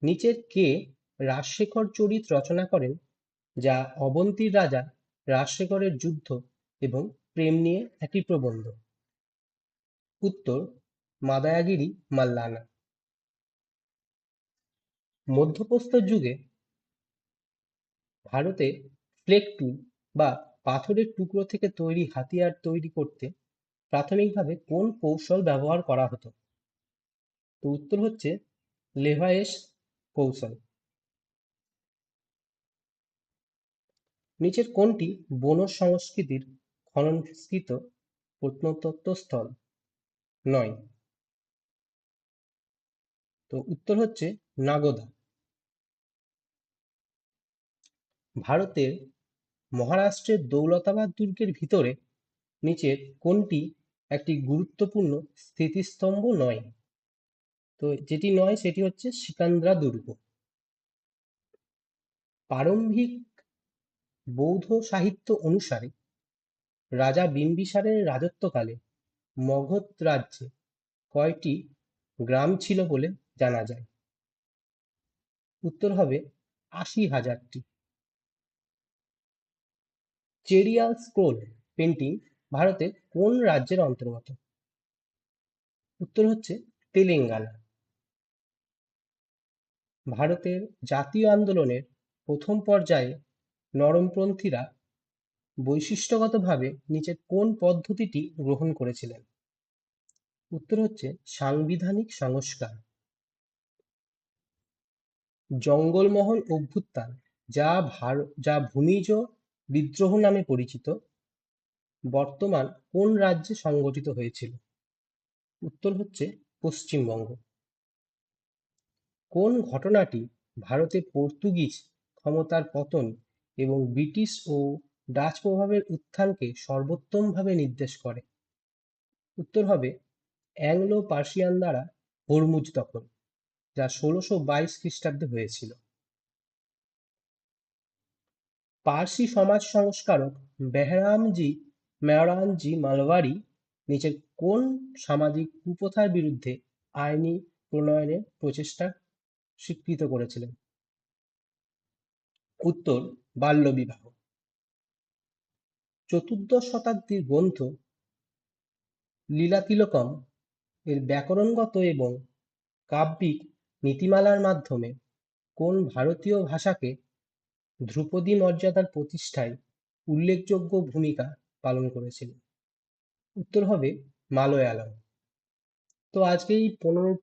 নিচের কে রাজশেখর চরিত রচনা করেন, যা অবন্তীর রাজা রাজশেখরের যুদ্ধ এবং প্রেম নিয়ে একটি প্রবন্ধ? উত্তর, মাদায়াগিরি মাল্লানা। মধ্যপ্রস্তর যুগে ভারতে ফ্লেক টুল বা পাথরের টুকরো থেকে তৈরি হাতিয়ার তৈরি করতে প্রাথমিকভাবে কোন কৌশল ব্যবহার করা হতো? তো উত্তর হচ্ছে লেভায়েস কৌশল। নিচের কোনটি বনো সংস্কৃতির খননকৃত প্রত্নতত্ত্ব নয়? তো উত্তর হচ্ছে নাগদা। ভারতের মহারাষ্ট্রের দৌলতাবাদ দুর্গের ভিতরে নিচের কোনটি একটি গুরুত্বপূর্ণ স্মৃতিস্তম্ভ নয়? তো যেটি নয় সেটি হচ্ছে সিকান্দ্রা দুর্গ। প্রারম্ভিক বৌদ্ধ সাহিত্য অনুসারে রাজা বিম্বিসারের রাজত্বকালে মগধ রাজ্যে কয়টি গ্রাম ছিল বলে জানা যায়? উত্তর হবে ৮০,০০০টি। চেরিয়াল স্ক্রোল পেন্টিং ভারতের কোন রাজ্যের অন্তর্গত? উত্তর হচ্ছে তেলেঙ্গানা। ভারতের জাতীয় আন্দোলনের প্রথম পর্যায়ে নরমপন্থীরা বৈশিষ্ট্যগতভাবে নিচের কোন পদ্ধতিটি গ্রহণ করেছিলেন? উত্তর হচ্ছে সাংবিধানিক সংস্কার। জঙ্গলমহল অভ্যুত্থান, যা ভূমিজ বিদ্রোহ নামে পরিচিত, বর্তমান কোন রাজ্যে সংগঠিত হয়েছিল? উত্তর হচ্ছে পশ্চিমবঙ্গ। কোন ঘটনাটি ভারতে পর্তুগিজ ক্ষমতার পতন এবং ব্রিটিশ ও ডাচ প্রভাবের উত্থানকে সর্বোত্তমভাবে নির্দেশ করে? উত্তর হবে অ্যাংলো পার্সিয়ান দ্বারা হরমুজ দখল, যা ১৬২২ খ্রিস্টাব্দে হয়েছিল। পার্সি সমাজ সংস্কারক মেহরানজি মালওয়ারি নিচের কোন সামাজিক কুপ্রথার বিরুদ্ধে আইনি প্রণয়নের প্রচেষ্টা স্বীকৃত করেছিলেন? উত্তর, বাল্যবিবাহ। চতুর্দশ শতাব্দীর গ্রন্থ লীলাতিলকম এর ব্যাকরণগত এবং কাব্যিক নীতিমালার মাধ্যমে কোন ভারতীয় ভাষাকে ধ্রুপদী মর্যাদার প্রতিষ্ঠায় উল্লেখযোগ্য ভূমিকা পালন করেছিল? উত্তর হবে মালয়ালম। তো আজকে এই ১৫